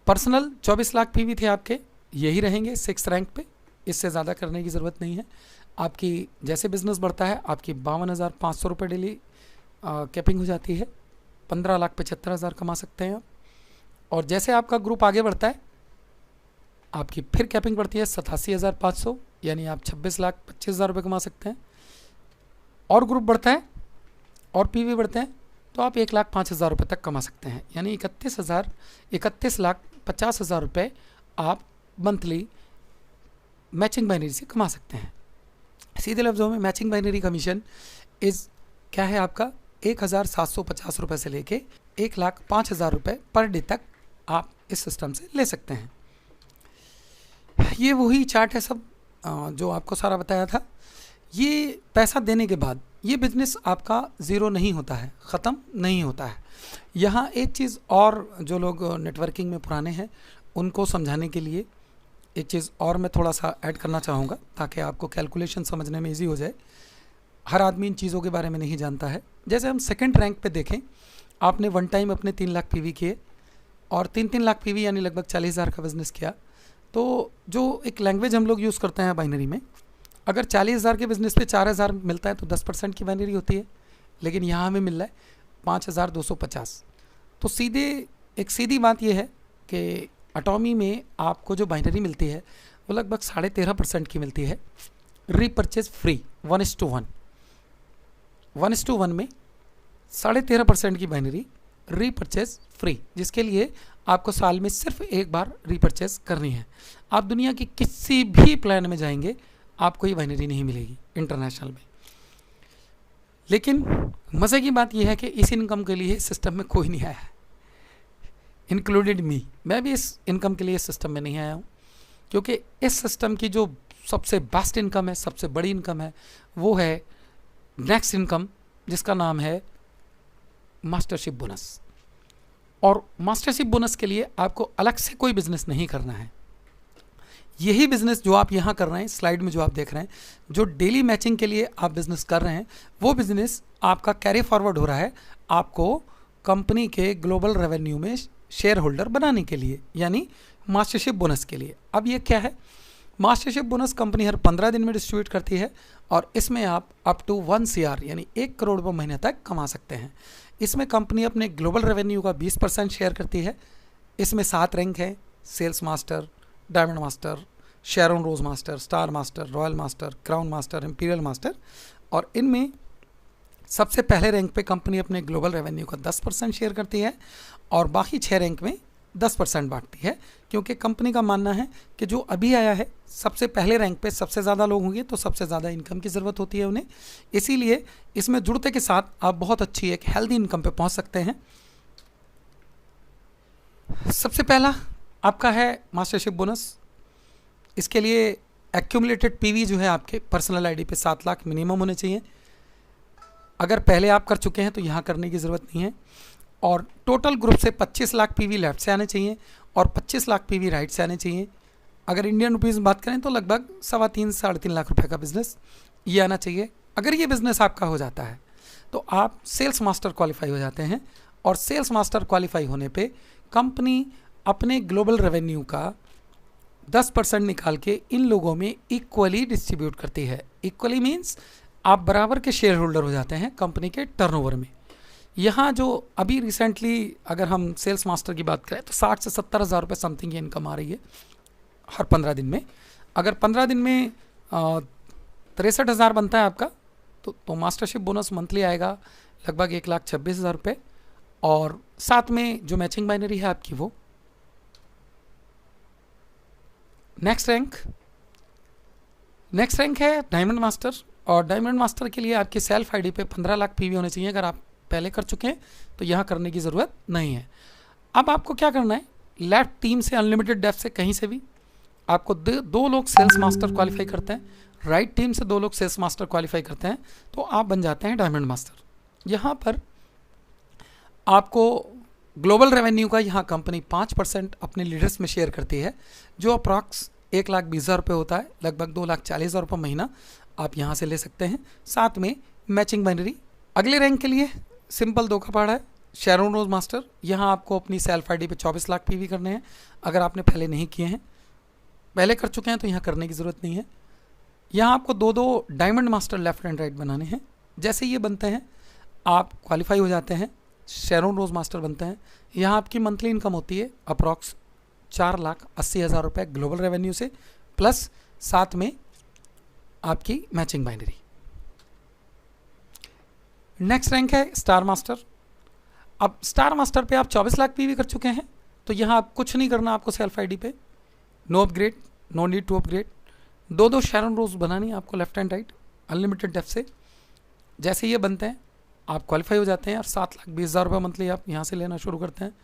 पर्सनल 24 लाख पीवी थे आपके, यही रहेंगे 6th रैंक पे, इससे ज़्यादा करने की ज़रूरत नहीं है। आपकी जैसे बिज़नेस बढ़ता है आपकी 52,500 रुपये डेली कैपिंग हो जाती है, 15,75,000 कमा सकते हैं आप। और जैसे आपका ग्रुप आगे बढ़ता है आपकी फिर कैपिंग बढ़ती है 87,500, यानी आप 26,25,000 रुपये कमा सकते हैं। और ग्रुप बढ़ता है और पीवी बढ़ते हैं तो आप 1,05,000 रुपये तक कमा सकते हैं, यानी 31,50,000 रुपये आप मंथली मैचिंग बाइनरी से कमा सकते हैं। सीधे लफ्ज़ों में मैचिंग बाइनरी कमीशन इज़ क्या है आपका 1,750 रुपये से लेके 1,05,000 रुपये पर डे तक आप इस सिस्टम से ले सकते हैं। ये वही चार्ट है सब जो आपको सारा बताया था। ये पैसा देने के बाद ये बिज़नेस आपका ज़ीरो नहीं होता है, ख़त्म नहीं होता है। यहाँ एक चीज़ और, जो लोग नेटवर्किंग में पुराने हैं उनको समझाने के लिए एक चीज़ और मैं थोड़ा सा ऐड करना चाहूँगा, ताकि आपको कैलकुलेशन समझने में इजी हो जाए। हर आदमी इन चीज़ों के बारे में नहीं जानता है। जैसे हम 2nd रैंक पे देखें, आपने वन टाइम अपने 3 लाख पीवी किए और 3 लाख पीवी यानी लगभग 40,000 का बिज़नेस किया। तो जो एक लैंग्वेज हम लोग यूज़ करते हैं बाइनरी में, अगर 40,000 के बिज़नेस पे 4,000 मिलता है तो 10% की बाइनरी होती है, लेकिन यहाँ हमें मिल रहा है 5,250। तो सीधी बात यह है कि एटॉमी में आपको जो बाइनरी मिलती है वो लगभग 13.5% की मिलती है, रीपर्चेज फ्री 1:1। 1:1 में 13.5% की बाइनरी रीपर्चेज फ्री, जिसके लिए आपको साल में सिर्फ एक बार रीपर्चेज करनी है। आप दुनिया की किसी भी प्लान में जाएंगे आपको ये बाइनरी नहीं मिलेगी इंटरनेशनल में। लेकिन मज़े की बात यह है कि इस इनकम के लिए सिस्टम में कोई नहीं आया है, इंक्लूडेड मी। मैं भी इस इनकम के लिए सिस्टम में नहीं आया हूँ, क्योंकि इस सिस्टम की जो सबसे बेस्ट इनकम है, सबसे बड़ी इनकम है, वो है नेक्स्ट इनकम, जिसका नाम है मास्टरशिप बोनस। और मास्टरशिप बोनस के लिए आपको अलग से कोई बिजनेस नहीं करना है। यही बिजनेस जो आप यहाँ कर रहे हैं, स्लाइड में जो आप देख रहे हैं, जो डेली मैचिंग के लिए आप बिजनेस कर रहे हैं, वो बिजनेस आपका कैरी फॉरवर्ड हो रहा है आपको कंपनी के ग्लोबल रेवेन्यू में शेयर होल्डर बनाने के लिए, यानी मास्टरशिप बोनस के लिए। अब ये क्या है, मास्टरशिप बोनस कंपनी हर 15 दिन में डिस्ट्रीब्यूट करती है और इसमें आप अप टू 1 CR यानी 1 करोड़ रुपये महीने तक कमा सकते हैं। इसमें कंपनी अपने ग्लोबल रेवेन्यू का 20% शेयर करती है। इसमें 7 रैंक है, sales master, diamond master, Sharon Rose master, star master, royal master, crown master, imperial master. और इनमें सबसे पहले रैंक पे कंपनी अपने ग्लोबल रेवेन्यू का 10% शेयर करती है और बाकी 6 रैंक में 10% बांटती है, क्योंकि कंपनी का मानना है कि जो अभी आया है सबसे पहले रैंक पे सबसे ज़्यादा लोग होंगे तो सबसे ज़्यादा इनकम की ज़रूरत होती है उन्हें। इसीलिए इसमें जुड़ते के साथ आप बहुत अच्छी एक हेल्दी इनकम पे पहुंच सकते हैं। सबसे पहला आपका है मास्टरशिप बोनस। इसके लिए एक्यूमुलेटेड पीवी जो है आपके पर्सनल आईडी पे 7 लाख मिनिमम होने चाहिए। अगर पहले आप कर चुके हैं तो यहाँ करने की ज़रूरत नहीं है। और टोटल ग्रुप से 25 लाख पीवी लेफ्ट से आने चाहिए और 25 लाख पीवी राइट से आने चाहिए। अगर इंडियन रुपीज़ में बात करें तो लगभग 3.25 से 3.5 लाख रुपए का बिजनेस ये आना चाहिए। अगर ये बिज़नेस आपका हो जाता है तो आप सेल्स मास्टर क्वालिफाई हो जाते हैं। और सेल्स मास्टर क्वालिफाई होने पे कंपनी अपने ग्लोबल रेवेन्यू का 10% निकाल के इन लोगों में इक्वली डिस्ट्रीब्यूट करती है। इक्वली मीन्स आप बराबर के शेयर होल्डर हो जाते हैं कंपनी के टर्नओवर में। यहाँ जो अभी रिसेंटली अगर हम सेल्स मास्टर की बात करें तो 60 से 70 हज़ार रुपये समथिंग की इनकम आ रही है हर 15 दिन में। अगर 15 दिन में 63 हज़ार बनता है आपका तो मास्टरशिप बोनस मंथली आएगा लगभग 1,26,000 रुपये। और साथ में जो मैचिंग बाइनरी है आपकी वो नेक्स्ट रैंक है डायमंड मास्टर। और डायमंड मास्टर के लिए आपकी सेल्फ आईडी पे 15 लाख पीवी होने चाहिए। अगर आप पहले कर चुके हैं तो यहाँ करने की ज़रूरत नहीं है। अब आपको क्या करना है, लेफ्ट टीम से अनलिमिटेड डेप्थ से कहीं से भी आपको दो लोग सेल्स मास्टर क्वालिफाई करते हैं, राइट टीम से 2 लोग सेल्स मास्टर क्वालिफाई करते हैं तो आप बन जाते हैं डायमंड मास्टर। यहाँ पर आपको ग्लोबल रेवेन्यू का यहाँ कंपनी 5% अपने लीडर्स में शेयर करती है जो अप्रॉक्स 1,20,000 रुपये होता है, लगभग 2,40,000 रुपये महीना आप यहाँ से ले सकते हैं। साथ में मैचिंग बाइनरी। अगले रैंक के लिए सिंपल 2 का पहाड़ है शेरोन रोज मास्टर। यहाँ आपको अपनी सेल्फ आईडी पे 24 लाख पीवी करने हैं। अगर आपने पहले नहीं किए हैं, पहले कर चुके हैं तो यहाँ करने की ज़रूरत नहीं है। यहाँ आपको 2 diamond master left and right बनाने हैं। जैसे ये बनते हैं आप क्वालिफाई हो जाते हैं, शेरोन रोज मास्टर बनते हैं। यहाँ आपकी मंथली इनकम होती है अप्रॉक्स 4,80,000 रुपये ग्लोबल रेवेन्यू से, प्लस साथ में आपकी मैचिंग बाइनरी। नेक्स्ट रैंक है स्टार मास्टर। अब स्टार मास्टर पे आप 24 लाख पीवी कर चुके हैं तो यहाँ आप कुछ नहीं करना आपको सेल्फ आईडी पे, no upgrade, no need to upgrade. 2 Sharon Rose बनानी है आपको left and right unlimited depth से। जैसे ये बनते हैं आप क्वालिफाई हो जाते हैं और 7,20,000 रुपये मंथली आप यहाँ से लेना शुरू करते हैं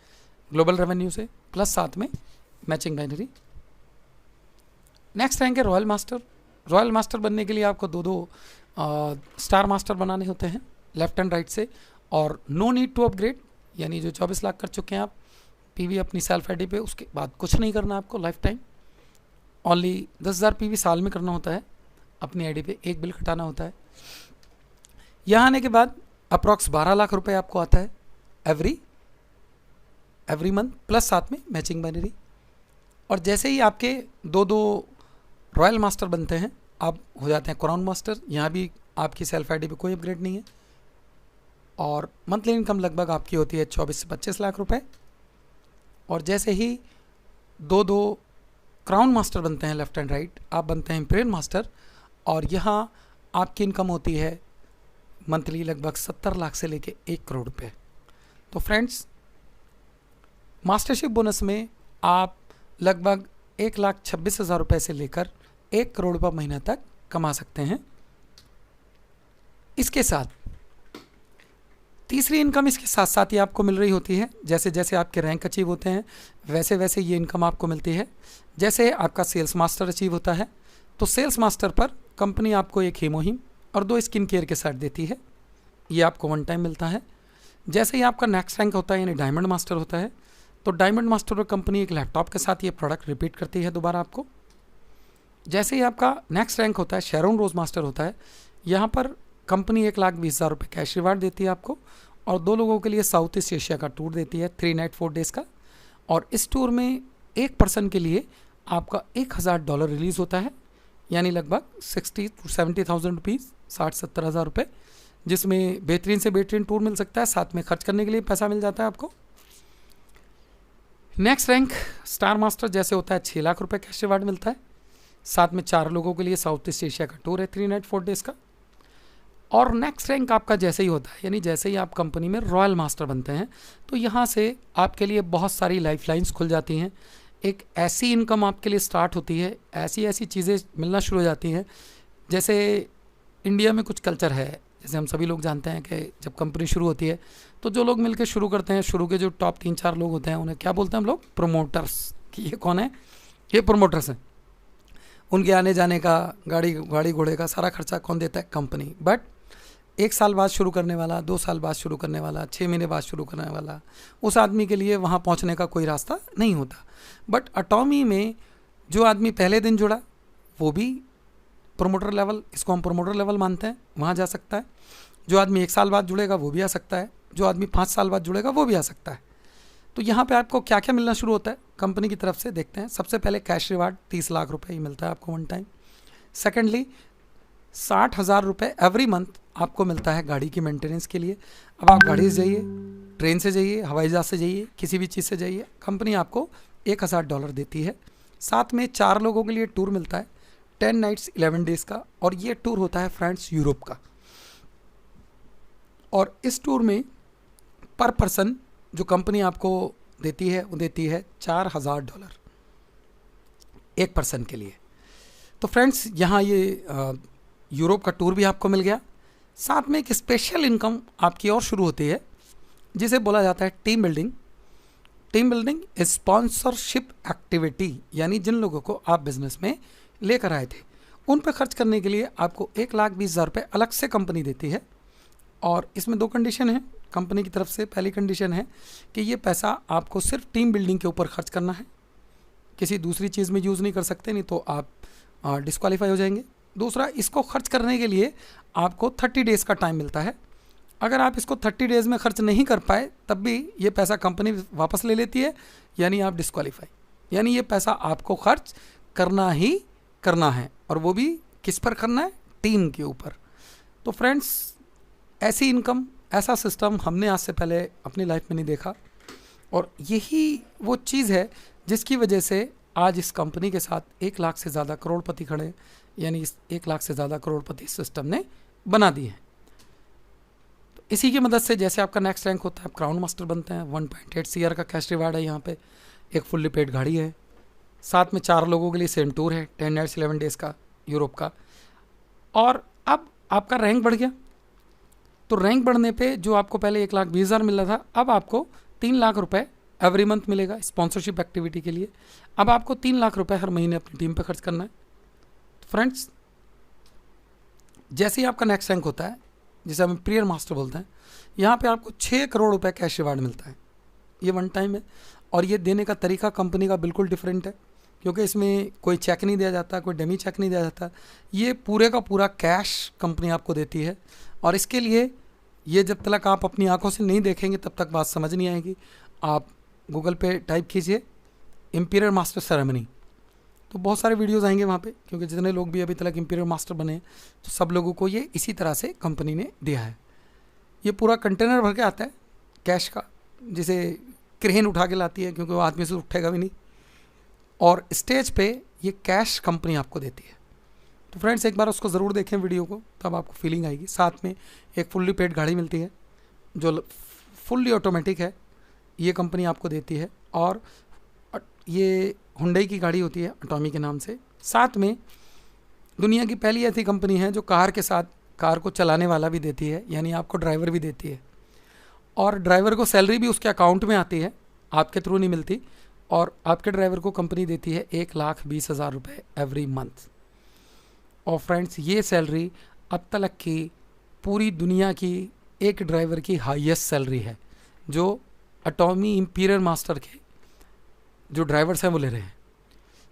ग्लोबल रेवेन्यू से, प्लस साथ में मैचिंग बाइनरी। नेक्स्ट रैंक है रॉयल मास्टर। रॉयल मास्टर बनने के लिए आपको 2 स्टार मास्टर बनाने होते हैं लेफ्ट एंड राइट से। और नो नीड टू अपग्रेड, यानी जो 24 लाख कर चुके हैं आप पीवी अपनी सेल्फ आईडी पे, उसके बाद कुछ नहीं करना आपको लाइफ टाइम। ओनली 10,000 पीवी साल में करना होता है अपनी आईडी पे, एक बिल कटाना होता है। यहाँ आने के बाद अप्रॉक्स 12 लाख रुपए आपको आता है एवरी मंथ, प्लस साथ में मैचिंग बाइनरी। और जैसे ही आपके 2 रॉयल मास्टर बनते हैं आप हो जाते हैं क्राउन मास्टर। यहाँ भी आपकी सेल्फ आईडी पे कोई अपग्रेड नहीं है और मंथली इनकम लगभग आपकी होती है 24 से 25 लाख रुपए। और जैसे ही 2 क्राउन मास्टर बनते हैं लेफ्ट एंड राइट, आप बनते हैं इम्पीरियल मास्टर और यहाँ आपकी इनकम होती है मंथली लगभग 70 लाख से लेके 1 करोड़ रुपये। तो फ्रेंड्स, मास्टरशिप बोनस में आप लगभग 1,26,000 रुपये से लेकर 1 करोड़ रुपये महीना तक कमा सकते हैं। इसके साथ तीसरी इनकम इसके साथ साथ ही आपको मिल रही होती है। जैसे जैसे आपके रैंक अचीव होते हैं वैसे वैसे ये इनकम आपको मिलती है। जैसे आपका सेल्स मास्टर अचीव होता है तो सेल्स मास्टर पर कंपनी आपको 1 हीमोहिम और 2 स्किन केयर के सेट देती है, ये आपको 1 टाइम मिलता है। जैसे ही आपका नेक्स्ट रैंक होता है यानी डायमंड मास्टर होता है तो डायमंड मास्टर पर कंपनी एक लैपटॉप के साथ ये प्रोडक्ट रिपीट करती है दोबारा आपको। जैसे ही आपका नेक्स्ट रैंक होता है शेरोन रोज मास्टर होता है, यहाँ पर कंपनी 1,20,000 रुपये कैश रिवार्ड देती है आपको और 2 लोगों के लिए साउथ ईस्ट एशिया का टूर देती है 3 नाइट 4 डेज़ का। और इस टूर में एक पर्सन के लिए आपका $1,000 रिलीज़ होता है, यानी लगभग 60 to 70,000 रुपीज़, 60-70 हज़ार रुपये, जिसमें बेहतरीन से बेहतरीन टूर मिल सकता है, साथ में खर्च करने के लिए पैसा मिल जाता है आपको। नेक्स्ट रैंक स्टार मास्टर जैसे होता है 6 लाख रुपये कैश रिवार्ड मिलता है, साथ में 4 लोगों के लिए साउथ ईस्ट एशिया का टूर है 3 नाइट 4 डेज़ का। और नेक्स्ट रैंक आपका जैसे ही होता है यानी जैसे ही आप कंपनी में रॉयल मास्टर बनते हैं तो यहाँ से आपके लिए बहुत सारी लाइफ लाइन्स खुल जाती हैं। एक ऐसी इनकम आपके लिए स्टार्ट होती है, ऐसी ऐसी चीज़ें मिलना शुरू हो जाती हैं। जैसे इंडिया में कुछ कल्चर है, जैसे हम सभी लोग जानते हैं कि जब कंपनी शुरू होती है तो जो लोग मिलकर शुरू करते हैं, शुरू के जो टॉप 3-4 लोग होते हैं उन्हें क्या बोलते हैं हम लोग? प्रोमोटर्स। कि ये कौन है? ये प्रोमोटर्स हैं। उनके आने जाने का, गाड़ी घोड़े का सारा खर्चा कौन देता है? कंपनी। बट 1 साल बाद शुरू करने वाला, 2 साल बाद शुरू करने वाला, 6 महीने बाद शुरू करने वाला, उस आदमी के लिए वहाँ पहुँचने का कोई रास्ता नहीं होता। बट अटॉमी में जो आदमी पहले दिन जुड़ा वो भी प्रोमोटर लेवल, इसको हम प्रोमोटर लेवल मानते हैं, वहाँ जा सकता है। जो आदमी 1 साल बाद जुड़ेगा वो भी आ सकता है, जो आदमी 5 साल बाद जुड़ेगा वो भी आ सकता है। तो यहाँ पे आपको क्या क्या मिलना शुरू होता है कंपनी की तरफ से, देखते हैं। सबसे पहले कैश रिवार्ड 30 लाख रुपए ही मिलता है आपको वन टाइम। सेकेंडली 60,000 रुपये एवरी मंथ आपको मिलता है गाड़ी की मेंटेनेंस के लिए। अब आप गाड़ी से जाइए, ट्रेन से जाइए, हवाई जहाज़ से जाइए, किसी भी चीज़ से जाइए, कंपनी आपको $1,000 देती है। साथ में 4 लोगों के लिए टूर मिलता है 10 नाइट्स 11 डेज़ का, और ये टूर होता है फ्रेंड्स यूरोप का। और इस टूर में पर पर्सन जो कंपनी आपको देती है वो देती है $4,000 एक पर्सन के लिए। तो फ्रेंड्स यहाँ ये यूरोप का टूर भी आपको मिल गया। साथ में एक स्पेशल इनकम आपकी और शुरू होती है जिसे बोला जाता है team building. Team building sponsorship activity, यानी जिन लोगों को आप बिजनेस में लेकर आए थे उन पर खर्च करने के लिए आपको 1,20,000 रुपये अलग से कंपनी देती है। और इसमें 2 कंडीशन है कंपनी की तरफ से। पहली कंडीशन है कि ये पैसा आपको सिर्फ टीम बिल्डिंग के ऊपर खर्च करना है, किसी दूसरी चीज़ में यूज़ नहीं कर सकते, नहीं तो आप डिस्क्वालीफाई हो जाएंगे। दूसरा, इसको खर्च करने के लिए आपको 30 डेज़ का टाइम मिलता है। अगर आप इसको 30 डेज़ में खर्च नहीं कर पाए तब भी ये पैसा कंपनी वापस ले लेती है, यानी आप डिस्क्वालीफाई। यानी ये पैसा आपको खर्च करना ही करना है, और वो भी किस पर करना है? टीम के ऊपर। तो फ्रेंड्स, ऐसी इनकम, ऐसा सिस्टम हमने आज से पहले अपनी लाइफ में नहीं देखा, और यही वो चीज़ है जिसकी वजह से आज इस कंपनी के साथ 1 लाख से ज़्यादा करोड़पति खड़े, यानी इस 1 लाख से ज़्यादा करोड़पति सिस्टम ने बना दिए हैं। तो इसी की मदद से जैसे आपका नेक्स्ट रैंक होता है, आप क्राउन मास्टर बनते हैं। 1.8 CR का कैश रिवार्ड है यहाँ पे, एक फुल्ली पेड गाड़ी है, साथ में 4 लोगों के लिए सेम टूर है 10 नाइट्स 11 डेज़ का यूरोप का। और अब आपका रैंक बढ़ गया, तो रैंक बढ़ने पे जो आपको पहले 1,20,000 मिल रहा था, अब आपको 3 लाख रुपए एवरी मंथ मिलेगा स्पॉन्सरशिप एक्टिविटी के लिए। अब आपको 3 लाख रुपए हर महीने अपनी टीम पे खर्च करना है। तो फ्रेंड्स, जैसे ही आपका नेक्स्ट रैंक होता है, जिसे हम इंपीरियल मास्टर बोलते हैं, यहाँ पे आपको 6 करोड़ रुपए कैश रिवार्ड मिलता है। ये वन टाइम है, और ये देने का तरीका कंपनी का बिल्कुल डिफरेंट है, क्योंकि इसमें कोई चेक नहीं दिया जाता, कोई डमी चेक नहीं दिया जाता। ये पूरे का पूरा कैश कंपनी आपको देती है, और इसके लिए ये जब तक आप अपनी आंखों से नहीं देखेंगे तब तक बात समझ नहीं आएगी। आप गूगल पे टाइप कीजिए इंपीरियल मास्टर सेरेमनी, तो बहुत सारे वीडियोस आएंगे वहाँ पे, क्योंकि जितने लोग भी अभी तक इंपीरियल मास्टर बने तो सब लोगों को ये इसी तरह से कंपनी ने दिया है। ये पूरा कंटेनर भर के आता है कैश का, जिसे क्रेन उठा के लाती है, क्योंकि वो आदमी से उठेगा भी नहीं, और स्टेज पे ये कैश कंपनी आपको देती है। तो फ्रेंड्स, एक बार उसको ज़रूर देखें वीडियो को, तब आपको फीलिंग आएगी। साथ में एक फुल्ली पेड गाड़ी मिलती है जो फुल्ली ऑटोमेटिक है, ये कंपनी आपको देती है, और ये हुंडई की गाड़ी होती है अटॉमी के नाम से। साथ में दुनिया की पहली ऐसी कंपनी है जो कार के साथ कार को चलाने वाला भी देती है, यानी आपको ड्राइवर भी देती है, और ड्राइवर को सैलरी भी उसके अकाउंट में आती है, आपके थ्रू नहीं मिलती। और आपके ड्राइवर को कंपनी देती है 1,20,000 रुपये एवरी मंथ। और फ्रेंड्स, ये सैलरी अब तक की पूरी दुनिया की एक ड्राइवर की हाईएस्ट सैलरी है, जो अटॉमी इंपीरियल मास्टर के जो ड्राइवर्स हैं वो ले रहे हैं।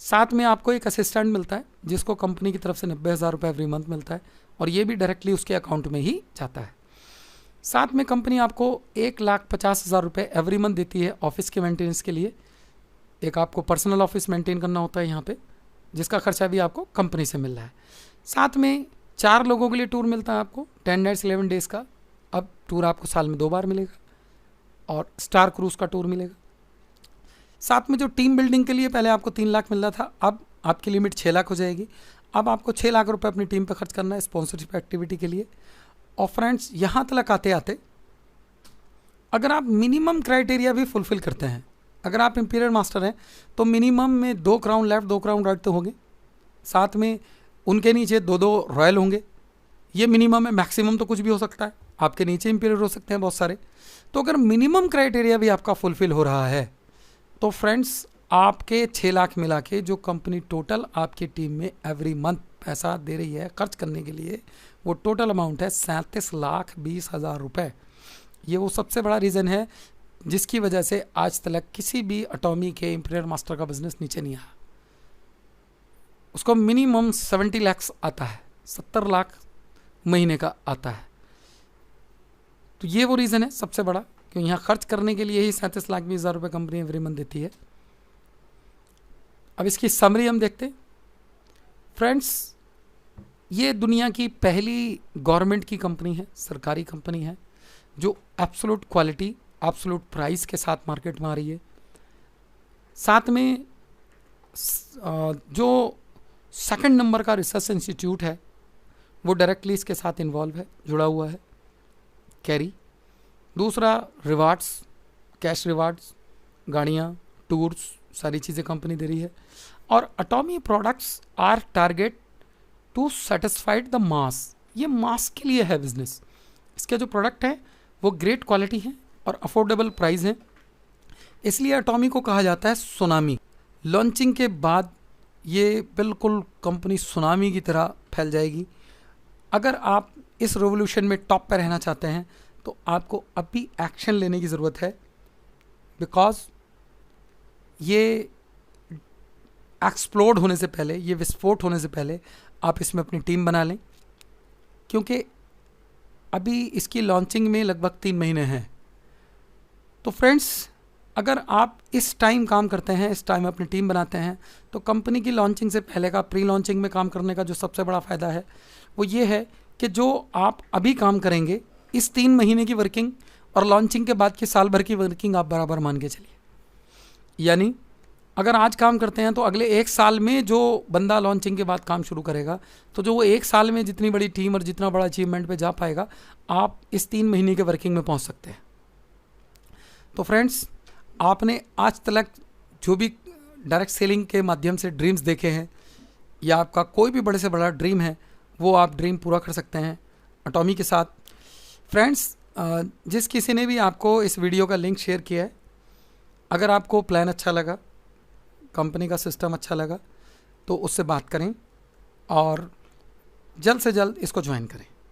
साथ में आपको एक असिस्टेंट मिलता है जिसको कंपनी की तरफ से 90,000 रुपये एवरी मंथ मिलता है, और ये भी डायरेक्टली उसके अकाउंट में ही जाता है। साथ में कंपनी आपको 1,50,000 रुपये एवरी मंथ देती है ऑफिस के मेंटेनेंस के लिए। एक आपको पर्सनल ऑफिस मेंटेन करना होता है यहाँ पे, जिसका खर्चा भी आपको कंपनी से मिल रहा है। साथ में 4 लोगों के लिए टूर मिलता है आपको 10 नाइट्स 11 डेज़ का। अब टूर आपको साल में 2 बार मिलेगा, और स्टार क्रूज़ का टूर मिलेगा। साथ में जो टीम बिल्डिंग के लिए पहले आपको 3 लाख मिल रहा था, अब आपकी लिमिट 6 लाख हो जाएगी। अब आपको 6 लाख रुपए अपनी टीम पर खर्च करना है स्पॉन्सरशिप एक्टिविटी के लिए। और फ्रेंड्स, यहाँ तक आते आते अगर आप मिनिमम क्राइटेरिया भी फुलफिल करते हैं, अगर आप इंपीरियल मास्टर हैं तो मिनिमम में 2 क्राउन लेफ्ट 2 क्राउन राइट तो होंगे, साथ में उनके नीचे 2-2 रॉयल होंगे, ये मिनिमम है, मैक्सिमम तो कुछ भी हो सकता है, आपके नीचे इंपीरियर हो सकते हैं बहुत सारे। तो अगर मिनिमम क्राइटेरिया भी आपका फुलफिल हो रहा है तो फ्रेंड्स आपके 6 लाख मिला के जो कंपनी टोटल आपकी टीम में एवरी मंथ पैसा दे रही है खर्च करने के लिए, वो टोटल अमाउंट है 37,20,000 रुपये। ये वो सबसे बड़ा रीज़न है जिसकी वजह से आज तक किसी भी एटॉमी के इंपीरियर मास्टर का बिजनेस नीचे नहीं आया। उसको मिनिमम 70 लाख आता है, 70 लाख महीने का आता है। तो ये वो रीज़न है सबसे बड़ा, क्योंकि यहाँ खर्च करने के लिए ही 37,20,000 रुपये कंपनी एवरी मंथ देती है। अब इसकी समरी हम देखते हैं। फ्रेंड्स, ये दुनिया की पहली गवर्नमेंट की कंपनी है, सरकारी कंपनी है, जो एब्सोल्यूट क्वालिटी, एब्सोल्यूट प्राइस के साथ मार्केट में आ रही है। साथ में जो सेकंड नंबर का रिसर्च इंस्टीट्यूट है वो डायरेक्टली इसके साथ इन्वॉल्व है, जुड़ा हुआ है, कैरी। दूसरा रिवार्ड्स, कैश रिवार्ड्स, गाड़ियाँ, टूर्स, सारी चीज़ें कंपनी दे रही है। और Atomy products are target to satisfied the mass, ये मास के लिए है बिजनेस। इसके जो प्रोडक्ट हैं वो ग्रेट क्वालिटी हैं और अफोर्डेबल प्राइस हैं, इसलिए एटॉमी को कहा जाता है सुनामी। लॉन्चिंग के बाद ये बिल्कुल कंपनी सुनामी की तरह फैल जाएगी। अगर आप इस रेवोल्यूशन में टॉप पर रहना चाहते हैं तो आपको अभी एक्शन लेने की ज़रूरत है, बिकॉज ये एक्सप्लोड होने से पहले, ये विस्फोट होने से पहले आप इसमें अपनी टीम बना लें, क्योंकि अभी इसकी लॉन्चिंग में लगभग 3 महीने हैं। तो फ्रेंड्स, अगर आप इस टाइम काम करते हैं, इस टाइम अपनी टीम बनाते हैं, तो कंपनी की लॉन्चिंग से पहले का प्री लॉन्चिंग में काम करने का जो सबसे बड़ा फ़ायदा है वो ये है कि जो आप अभी काम करेंगे, इस 3 महीने की वर्किंग और लॉन्चिंग के बाद की साल भर की वर्किंग आप बराबर मान के चलिए। यानी अगर आज काम करते हैं तो अगले 1 साल में जो बंदा लॉन्चिंग के बाद काम शुरू करेगा, तो जो वो 1 साल में जितनी बड़ी टीम और जितना बड़ा अचीवमेंट पे जा पाएगा, आप इस 3 महीने के वर्किंग में पहुंच सकते हैं। तो फ्रेंड्स, आपने आज तक जो भी डायरेक्ट सेलिंग के माध्यम से ड्रीम्स देखे हैं, या आपका कोई भी बड़े से बड़ा ड्रीम है, वो आप ड्रीम पूरा कर सकते हैं एटॉमी के साथ। फ्रेंड्स, जिस किसी ने भी आपको इस वीडियो का लिंक शेयर किया है, अगर आपको प्लान अच्छा लगा, कंपनी का सिस्टम अच्छा लगा, तो उससे बात करें और जल्द से जल्द इसको ज्वाइन करें।